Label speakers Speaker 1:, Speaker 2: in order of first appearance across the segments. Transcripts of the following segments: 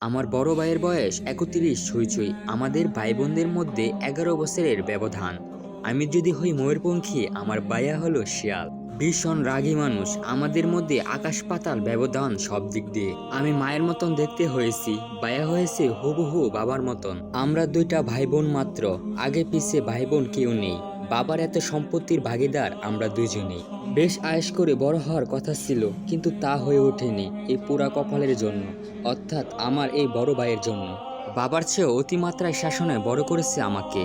Speaker 1: আমার বড় ভাইয়ের বয়স ৩১ ছুঁই। আমাদের ভাই বোনদের মধ্যে ১১ বছরের ব্যবধান। আমি যদি হই ময়ূরপঙ্খী, আমার ভাইয়া হলো শিয়াল। ভীষণ রাগী মানুষ। আমাদের মধ্যে আকাশ পাতাল ব্যবধান সব দিক দিয়ে। আমি মায়ের মতন দেখতে হয়েছি, ভাইয়া হয়েছে হুবহু বাবার মতন। আমরা দুইটা ভাই বোন মাত্র, আগে পিছে ভাই বোন কেউ নেই। বাবার এত সম্পত্তির ভাগিদার আমরা দুজনেই। বেশ আয়েশ করে বড় হওয়ার কথা ছিল, কিন্তু তা হয়ে ওঠেনি এই পোড়া কপালের জন্য, অর্থাৎ আমার এই বড় ভাইয়ের জন্য। বাবার চেয়েও অতিমাত্রায় শাসনে বড় করেছে আমাকে।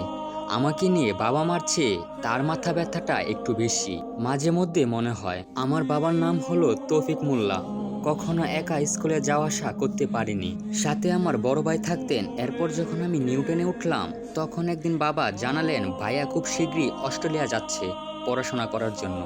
Speaker 1: আমাকে নিয়ে বাবা মার চেয়ে তার মাথা ব্যথাটা একটু বেশি। মাঝে মধ্যে মনে হয় আমার বাবার নাম হলো তৌফিক মোল্লা। কখনো একা স্কুলে যাওয়া আসা করতে পারিনি, সাথে আমার বড় ভাই থাকতেন। এরপর যখন আমি নিউটনে উঠলাম, তখন একদিন বাবা জানালেন ভাইয়া খুব শীঘ্রই অস্ট্রেলিয়া যাচ্ছে পড়াশোনা করার জন্য।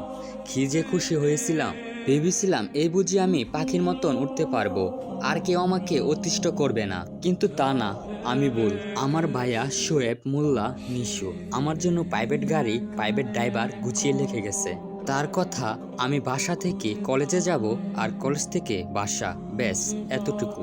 Speaker 1: কি যে খুশি হয়েছিলাম। ভেবেছিলাম এই বুঝি আমি পাখির মতন উঠতে পারবো, আর কেউ আমাকে অতিষ্ঠ করবে না। কিন্তু তা না, আমি ভুল। আমার ভাইয়া শোয়েব মোল্লা নিশু আমার জন্য প্রাইভেট গাড়ি, প্রাইভেট ড্রাইভার গুছিয়ে লিখে গেছে। তার কথা, আমি বাসা থেকে কলেজে যাব আর কলেজ থেকে বাসা, ব্যাস এতটুকু।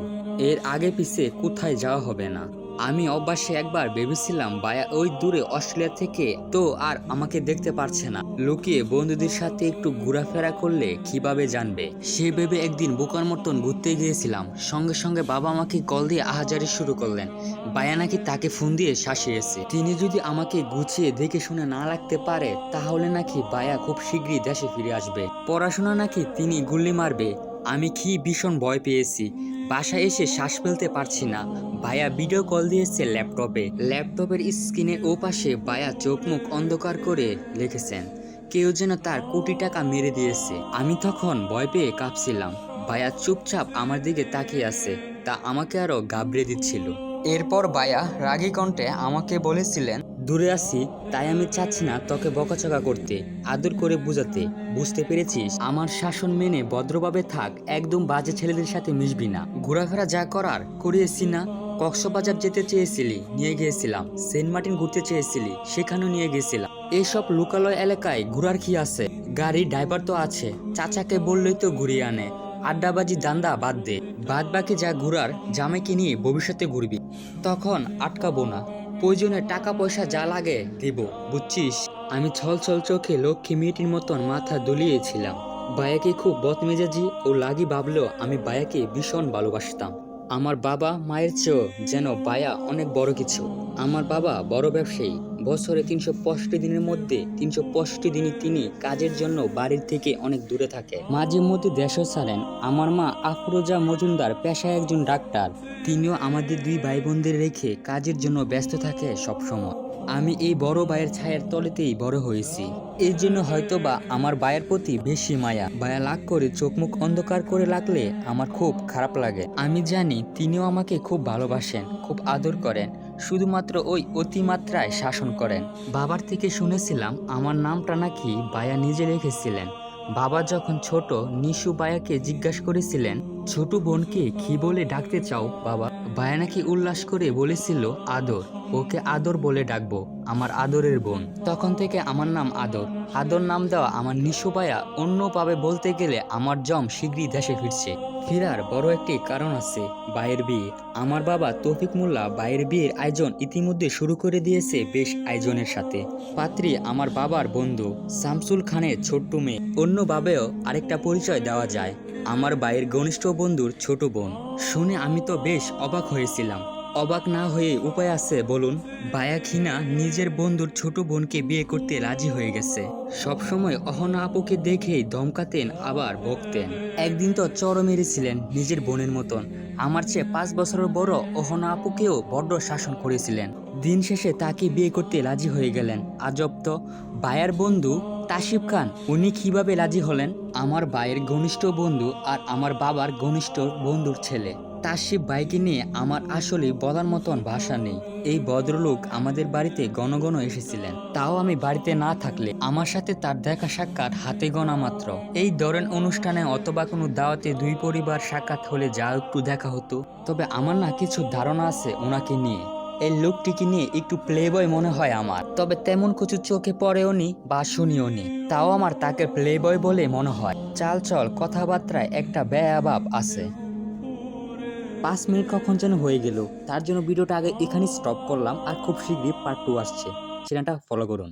Speaker 1: এর আগে পিছে কোথায় যাওয়া হবে না। আমি অভ্যাসে একবার ভেবেছিলাম ভাইয়া ওই দূরে অস্ট্রেলিয়া থেকে তো আর আমাকে দেখতে পারছে না, লুকিয়ে বন্ধুদের সাথে একটু ঘোরাফেরা করলে কিভাবে জানবে। সে ভেবে একদিন বোকার মতন ঘুরতে গিয়েছিলাম। সঙ্গে সঙ্গে বাবা আমাকে কল দিয়ে আহাজারি শুরু করলেন। ভাইয়া নাকি তাকে ফোন দিয়ে শাসিয়েছে। তিনি যদি আমাকে গুছিয়ে দেখে শুনে না রাখতে পারে, তাহলে নাকি ভাইয়া খুব শীঘ্রই দেশে ফিরে আসবে। পড়াশোনা নাকি তিনি গুল্লি মারবে। আমি কি ভীষণ ভয় পেয়েছি। বাসায় এসে শ্বাস ফেলতে পারছি না। ভাইয়া ভিডিও কল দিয়েছে ল্যাপটপের স্ক্রিনের ওপাশে ভাইয়া চোখ মুখ অন্ধকার করে লিখেছেন, কেউ যেন তার কোটি টাকা মেরে দিয়েছে। আমি তখন ভয় পেয়ে কাঁপছিলাম। ভাইয়া চুপচাপ আমার দিকে তাকিয়ে আছে, তা আমাকে আরো ঘাবড়ে দিচ্ছিল। এরপর ভাইয়া রাগী কণ্ঠে আমাকে বলেছিলেন, দূরে আছি তাই আমি চাচ্ছি না তোকে বকাচকা করতে, আদর করে বুঝাতে। বুঝতে পেরেছিস? আমার শাসন মেনে ভদ্রভাবে থাক, একদম বাজে ছেলেদের সাথে মিশবি না। ঘোরাফেরা যা করার করিয়েছি না। কক্সবাজার যেতে চেয়েছিলি, নিয়ে গিয়েছিলাম। সেন্ট মার্টিন ঘুরতে চেয়েছিলি, সেখানেও নিয়ে গেছিলাম। এইসব লোকালয় এলাকায় ঘোরার কি আছে? গাড়ি ড্রাইভার তো আছে, চাচাকে বললেই তো ঘুরিয়ে আনে। আড্ডাবাজি দান্দা বাদ দে, বাদ বাকি যা ঘুরার জামাইকে নিয়ে ভবিষ্যতে ঘুরবি, তখন আটকাবো না। প্রয়োজনে টাকা পয়সা যা লাগে দেব, বুঝছিস? আমি ছল ছল চোখে লক্ষ্মী মেয়েটির মতন মাথা দুলিয়েছিলাম। বায়াকে খুব বদমেজাজি ও লাগি ভাবলেও আমি বায়াকে ভীষণ ভালোবাসতাম। আমার বাবা মায়ের চেয়েও যেন বায়া অনেক বড় কিছু। আমার বাবা বড় ব্যবসায়ী। বছরে ৩৬৫ দিনের মধ্যে ৩৬৫ দিনই তিনি কাজের জন্য বাড়ির থেকে অনেক দূরে থাকে। মাঝে মধ্যে দেশও ছাড়েন। আমার মা আফরোজা মজুমদার পেশায় একজন ডাক্তার। তিনিও আমাদের দুই ভাই বোনদের রেখে কাজের জন্য ব্যস্ত থাকে সবসময়। আমি এই বড় ভাইয়ের ছায়ার তলেতেই বড় হয়েছি। এর জন্য হয়তোবা আমার ভাইয়ের প্রতি বেশি মায়া। ভাইয়া রাগ করে চোখ মুখ অন্ধকার করে রাখলে আমার খুব খারাপ লাগে। আমি জানি তিনিও আমাকে খুব ভালোবাসেন, খুব আদর করেন, শুধুমাত্র ওই অতিমাত্রায় শাসন করেন। বাবার থেকে শুনেছিলাম আমার নামটা নাকি ভাইয়া নিজে রেখেছিলেন। বাবা যখন ছোট, নিশু ভাইয়াকে জিজ্ঞাসা করেছিলেন, ছোট বোনকে কি বলে ডাকতে চাও বাবা? ভাইয়া নাকি উল্লাস করে বলেছিল, আদর। ওকে আদর বলে ডাকবো, আমার আদরের বোন। তখন থেকে আমার নাম আদর। আদর নাম দেওয়া আমার নিশু ভাইয়া। অন্যভাবে বলতে গেলে আমার জম শীঘ্রই দেশে ফিরছে। ফেরার বড় একটি কারণ আছে, ভাইয়ের বিয়ে। আমার বাবা তৌফিক মোল্লা ভাইয়ের বিয়ের আয়োজন ইতিমধ্যে শুরু করে দিয়েছে বেশ আয়োজনের সাথে। পাত্রী আমার বাবার বন্ধু শামসুল খানের ছোট্ট মেয়ে। অন্যভাবেও আরেকটা পরিচয় দেওয়া যায়, আমার ভাইয়ের ঘনিষ্ঠ বন্ধুর ছোট বোন। শুনে আমি তো বেশ অবাক হয়েছিলাম। অবাক না হয়ে উপায় আছে বলুন? ভাইয়া খিনা নিজের বন্ধুর ছোট বোনকে বিয়ে করতে রাজি হয়ে গেছে। সবসময় অহনা আপুকে দেখেই ধমকাতেন, আবার বকতেন। একদিন তো চড়ও মেরেছিলেন নিজের বোনের মতন। আমার চেয়ে ৫ বছরের বড় অহনা আপুকেও বড্ড শাসন করেছিলেন। দিন শেষে তাকে বিয়ে করতে রাজি হয়ে গেলেন। আজব তো, ভাইয়ার বন্ধু তাসিফ খান, উনি কিভাবে রাজি হলেন? আমার ভাইয়ের ঘনিষ্ঠ বন্ধু আর আমার বাবার ঘনিষ্ঠ বন্ধুর ছেলে। তাসিফ ভাইকে নিয়ে আমার আসলে বলার মতন ভাষা নেই। এই ভদ্রলোক আমাদের বাড়িতে ঘন ঘন এসেছিলেন, তাও আমি বাড়িতে না থাকলে। আমার সাথে তার দেখা সাক্ষাৎ হাতে গোনা মাত্র। এই ধরেন অনুষ্ঠানে অথবা কোনো দাওয়াতে দুই পরিবার সাক্ষাৎ হলে যা একটু দেখা হতো। তবে আমার না কিছু ধারণা আছে ওনাকে নিয়ে। এই লোকটিকে নিয়ে একটু প্লেবয় মনে হয় আমার, তবে তেমন কিছু চোখে পড়েও নি বা শুনিও নি। তাও আমার তাকে প্লেবয় বলে মনে হয়। চাল চল কথাবার্তায় একটা ব্যয়াভাব আছে। 5 মিনিট কখন যেন হয়ে গেল, তার জন্য ভিডিওটা আগে এখানেই স্টপ করলাম। আর খুব শীঘ্রই পার্ট 2 আসছে, চ্যানেলটা ফলো করুন।